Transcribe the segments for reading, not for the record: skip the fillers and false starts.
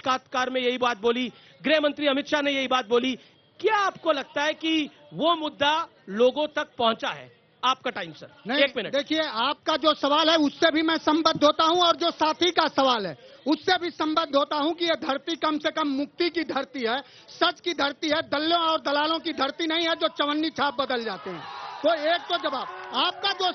साक्षात्कार में यही बात बोली, गृह मंत्री अमित शाह ने यही बात बोली। क्या आपको लगता है कि वो मुद्दा लोगों तक पहुंचा है? आपका टाइम सर, नहीं, 1 मिनट। देखिए, आपका जो सवाल है उससे भी मैं संबद्ध होता हूं और जो साथी का सवाल है उससे भी संबद्ध होता हूं कि यह धरती कम से कम मुक्ति की धरती है, सच की धरती है, दल्लों और दलालों की धरती नहीं है जो चवन्नी छाप बदल जाते हैं। तो एक तो जवाब आपका जो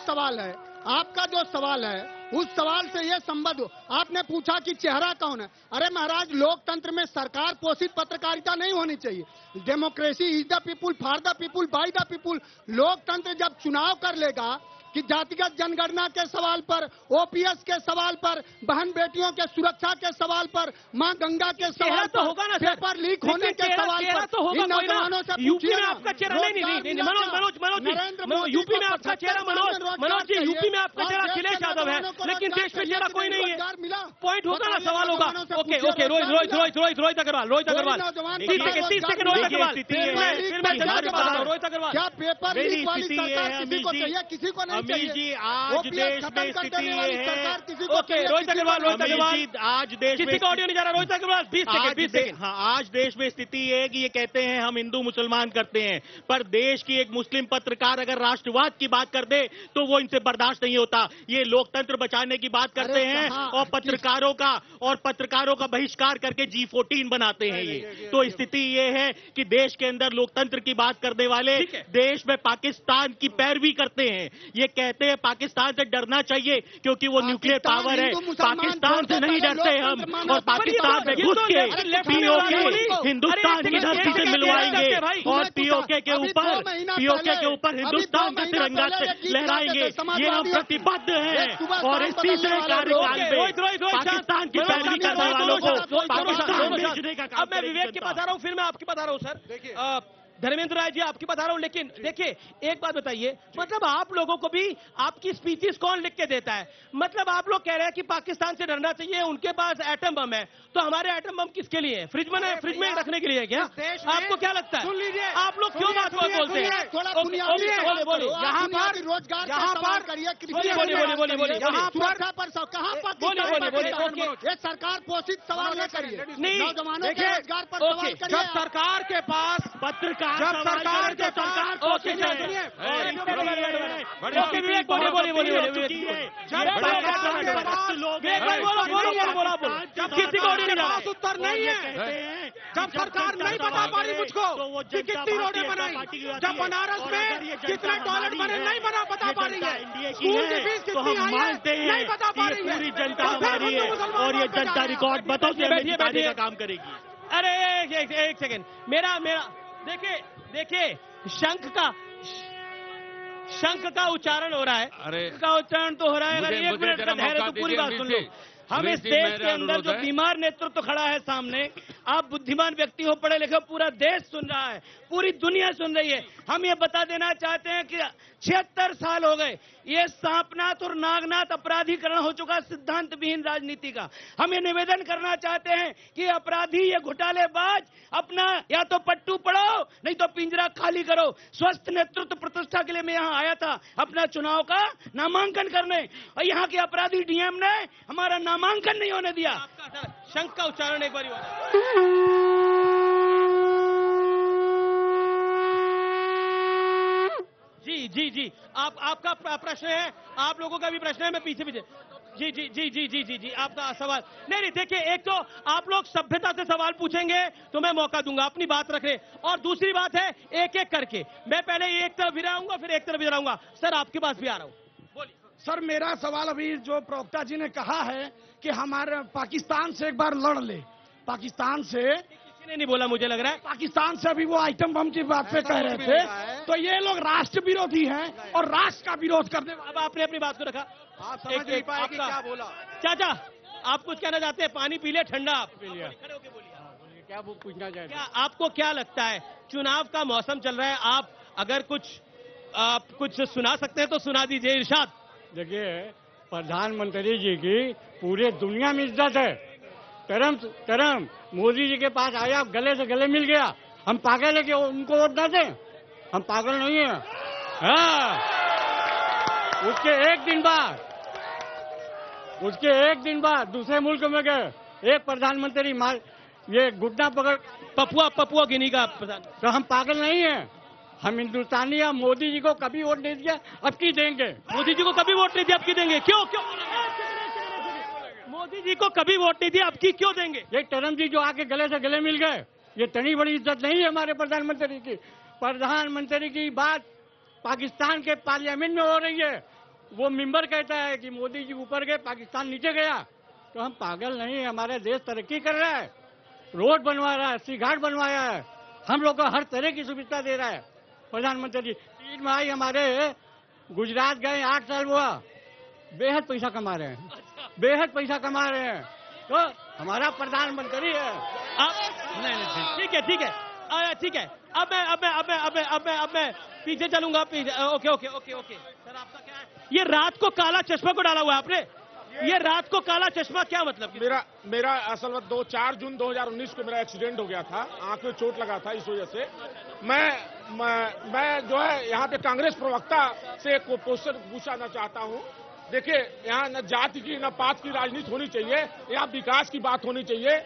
सवाल है उस सवाल से यह संबद्ध हो। आपने पूछा कि चेहरा कौन है। अरे महाराज, लोकतंत्र में सरकार पोषित पत्रकारिता नहीं होनी चाहिए। Democracy is the people, for the people, by the people. लोकतंत्र जब चुनाव कर लेगा कि जातिगत जनगणना के सवाल पर, ओपीएस के सवाल पर, बहन बेटियों के सुरक्षा के सवाल पर, मां गंगा के सवाल तो होगा ना, पेपर लीक होने के सवाल पर, तो होगा। इन नौजवानों से यूपी में आपका चेहरा नहीं, मनोज यूपी में आपका चेहरा, मनोज जी यूपी में आपका चेहरा अखिलेश यादव है, लेकिन देश में चेहरा कोई नहीं है। पॉइंट होगा ना, सवाल होगा। ओके, रोहित अग्रवाल, 30 सेकंड रोहित अग्रवाल, फिर मैं जनता के पास आ रहा हूं। रोहित अग्रवाल, क्या पेपर लीक वाली सरकार किसी को चाहिए? किसी को नहीं अमित जी, आज देश में स्थिति ये है। ओके, रोहित अग्रवाल, आज देश में किसी का ऑडियो नहीं जा रहा। रोहित अग्रवाल, 20 सेकंड। हाँ, आज देश में स्थिति ये है कि ये कहते हैं हम हिंदू मुसलमान करते हैं, पर देश की एक मुस्लिम पत्रकार अगर राष्ट्रवाद की बात कर दे तो वो इनसे बर्दाश्त नहीं होता। ये लोकतंत्र बचाने की बात करते हैं और पत्रकारों का बहिष्कार करके G14 बनाते हैं। ये तो स्थिति ये है कि देश के अंदर लोकतंत्र की बात करने वाले देश में पाकिस्तान की पैरवी करते हैं। ये कहते हैं पाकिस्तान से डरना चाहिए क्योंकि वो न्यूक्लियर पावर है। पाकिस्तान से नहीं डरते हम, और पाकिस्तान में घुस के पीओके हिंदुस्तान की धरती से मिलवाएंगे और पीओके के ऊपर हिंदुस्तान का तिरंगा लहराएंगे। ये हम प्रतिबद्ध हैं और इस तीसरे कार्यकाल में पाकिस्तान की पैरवी करने वालों को पाकिस्तान भेजने का काम। अब मैं विवेक के पास आ रहा हूं, फिर मैं आपके पास आ रहा हूं। सर धर्मेंद्र राय जी, आपकी बात आ रहा हूं, लेकिन देखिए एक बात बताइए, मतलब आप लोगों को भी आपकी स्पीचेस कौन लिख के देता है? मतलब आप लोग कह रहे हैं कि पाकिस्तान से डरना चाहिए, उनके पास एटम बम है, तो हमारे एटम बम किसके लिए है? फ्रिज में रखने के लिए है क्या? आपको क्या लगता है? सुन लीजिए, आप लोग क्यों बात बोलते हैं? यहाँ पर रोजगार यहाँ पर करिए, ये सरकार पोषित सवाल न करिए, नौजवानों के रोजगार पर सवाल करिए। जब सरकार के पास पत्रकार उत्तर नहीं है, जब सरकार नहीं बता पा रही मुझको कि कितनी रोडें बनाई, जब बनारस में कितने टॉयलेट बने नहीं बता पा रही है, स्कूल की फीस कितनी आई है नहीं बता पा रही है, पूरी जनता हमारी है और ये जनता रिकॉर्ड बताने का काम करेगी। अरे एक सेकेंड, मेरा देखिए शंख का उच्चारण हो रहा है। अरे का उच्चारण तो हो रहा है। अगर 1 मिनट का धैर्य तो पूरी बात सुन लो। हम इस देश के अंदर जो बीमार नेतृत्व खड़ा है सामने, आप बुद्धिमान व्यक्ति हो, पढ़े लिखे, पूरा देश सुन रहा है, पूरी दुनिया सुन रही है। हम ये बता देना चाहते हैं कि 76 साल हो गए, ये सांपनाथ और नागनाथ अपराधीकरण हो चुका सिद्धांत विहीन राजनीति का। हम ये निवेदन करना चाहते हैं कि अपराधी, ये घोटालेबाज अपना या तो पट्टू पड़ो नहीं तो पिंजरा खाली करो। स्वस्थ नेतृत्व प्रतिष्ठा के लिए मैं यहाँ आया था अपना चुनाव का नामांकन करने, और यहाँ के अपराधी डीएम ने हमारा नामांकन नहीं होने दिया। शंख का उच्चारण एक बार जी आपका प्रश्न है, आप लोगों का भी प्रश्न है, मैं पीछे जी आपका सवाल नहीं देखिए, एक तो आप लोग सभ्यता से सवाल पूछेंगे तो मैं मौका दूंगा, अपनी बात रखें, और दूसरी बात है एक एक करके, मैं पहले एक तरफ भी आऊंगा फिर एक तरफ भी आऊंगा। सर आपके पास भी आ रहा हूं, बोलिए। सर मेरा सवाल अभी जो प्रवक्ता जी ने कहा है कि हमारे पाकिस्तान से एक बार लड़ ले, पाकिस्तान से किसी ने नहीं बोला, मुझे लग रहा है पाकिस्तान से अभी वो आइटम बम की बात पे कह रहे थे, तो ये लोग राष्ट्र विरोधी हैं और राष्ट्र का विरोध करने। अब आपने अपनी बात को रखा, आप समझ नहीं पाए कि क्या बोला। चाचा आप कुछ कहना चाहते हैं? पानी पी ले, ठंडा आप पी लिया, क्या वो पूछना चाहिए? क्या आपको क्या लगता है, चुनाव का मौसम चल रहा है, आप अगर कुछ सुना सकते हैं तो सुना दीजिए। इरशाद। देखिए, प्रधानमंत्री जी की पूरे दुनिया में इज्जत है, तरम मोदी जी के पास आया, गले से गले मिल गया। हम पागल है कि उनको वोट ना दें? हम पागल नहीं है। हाँ, उसके एक दिन बाद दूसरे मुल्क में गए, एक प्रधानमंत्री ये घुटना पकड़ पपुआ गिनी का प्रधान। तो हम पागल नहीं है, हम हिंदुस्तानी हैं। मोदी जी को कभी वोट नहीं दिया, अब की देंगे। मोदी जी को कभी वोट नहीं दिया, अब की देंगे। क्यों क्यों मोदी जी को कभी वोट नहीं दिया, अब की क्यों देंगे? ये टर्म जी जो आके गले से गले मिल गए, ये तनी बड़ी इज्जत नहीं है हमारे प्रधानमंत्री की। प्रधानमंत्री की बात पाकिस्तान के पार्लियामेंट में हो रही है, वो मेंबर कहता है कि मोदी जी ऊपर गए, पाकिस्तान नीचे गया। तो हम पागल नहीं है, हमारा देश तरक्की कर रहा है, रोड बनवा रहा है, सी घाट बनवाया है, हम लोग को हर तरह की सुविधा दे रहा है प्रधानमंत्री। 3 भाई हमारे गुजरात गए, 8 साल हुआ, बेहद पैसा कमा रहे हैं, बेहद पैसा कमा रहे हैं। तो हमारा प्रधानमंत्री है। नहीं ठीक है ठीक है। अब मैं पीछे चलूंगा। ओके सर, आपका क्या है? ये रात को काला चश्मा को डाला हुआ है आपने, ये रात को काला चश्मा क्या मतलब? मेरा असल में 4 जून 2019 को मेरा एक्सीडेंट हो गया था, आंख में चोट लगा था, इस वजह से मैं जो है यहाँ पे कांग्रेस प्रवक्ता से एक क्वेश्चन पूछना चाहता हूँ। देखिए, यहाँ न जाति की न पात की राजनीति होनी चाहिए, यहाँ विकास की बात होनी चाहिए,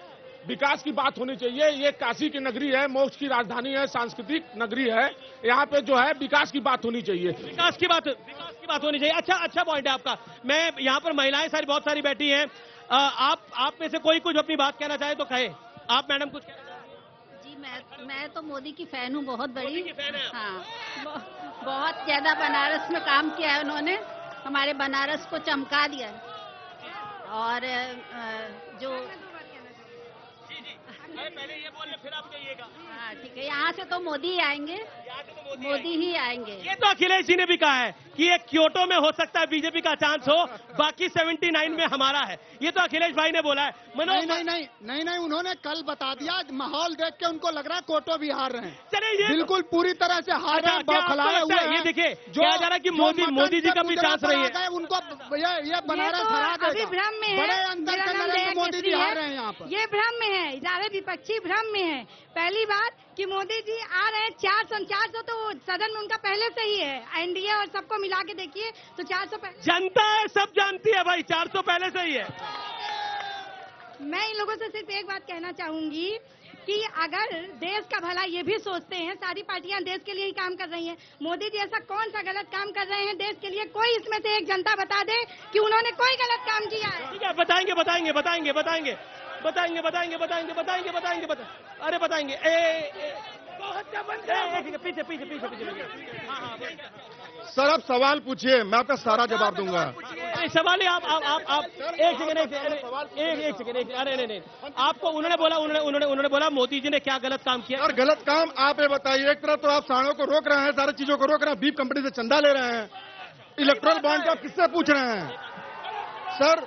विकास की बात होनी चाहिए। ये काशी की नगरी है, मोक्ष की राजधानी है, सांस्कृतिक नगरी है, यहाँ पे जो है विकास की बात होनी चाहिए। विकास की बात होनी चाहिए। अच्छा पॉइंट है आपका। मैं यहाँ पर महिलाएं बहुत सारी बैठी हैं, आप में से कोई कुछ अपनी बात कहना चाहे तो कहे। आप मैडम कुछ कहना चाहे? जी मैं तो मोदी की फैन हूँ, बहुत बड़ी। हाँ, बहुत ज्यादा बनारस में काम किया है उन्होंने, हमारे बनारस को चमका दिया। और जो पहले ये बोलने फिर आप कहिएगा। हाँ ठीक है, यहाँ से तो मोदी ही आएंगे, मोदी ही आएंगे। ये तो अखिलेश जी ने भी कहा है कि एक क्योटो में हो सकता है बीजेपी का चांस हो, बाकी 79 में हमारा है। ये तो अखिलेश भाई ने बोला है। नहीं, उन्होंने कल बता दिया। माहौल देख के उनको लग रहा है कोटो भी हार रहे हैं। चलिए, बिल्कुल पूरी तरह से हार रहे हैं। ये देखिए कहा जा रहा है कि मोदी जी का भी चांस रही है। उनको ये बनारस हरा देगा। भ्रम में बड़े अंतर से नरेंद्र मोदी जी हार रहे हैं यहाँ पर। ये भ्रम में है, सारे विपक्षी भ्रम में है। पहली बात कि मोदी जी आ रहे हैं 400 तो सदन में उनका पहले से ही है। एनडीए और सबको मिला के देखिए तो 400 जनता है, सब जानती है भाई, 400 पहले से ही है। मैं इन लोगों से सिर्फ एक बात कहना चाहूंगी कि अगर देश का भला ये भी सोचते हैं, सारी पार्टियां देश के लिए ही काम कर रही हैं, मोदी जी ऐसा कौन सा गलत काम कर रहे हैं देश के लिए? कोई इसमें से एक जनता बता दे कि उन्होंने कोई गलत काम किया है। ठीक है, बताएंगे। अरे बताएंगे। पीछे। सर आप सवाल पूछिए, मैं आपका सारा जवाब दूंगा। सवाल है आप एक सेकंड। अरे नहीं, आपको उन्होंने बोला मोदी जी ने क्या गलत काम किया? और गलत काम आप ये बताइए। एक तरफ तो आप साड़ियों को रोक रहे हैं, सारी चीजों को रोक रहे हैं, बीफ कंपनी से चंदा ले रहे हैं, इलेक्ट्रल बॉन्ड का आप किससे पूछ रहे हैं? सर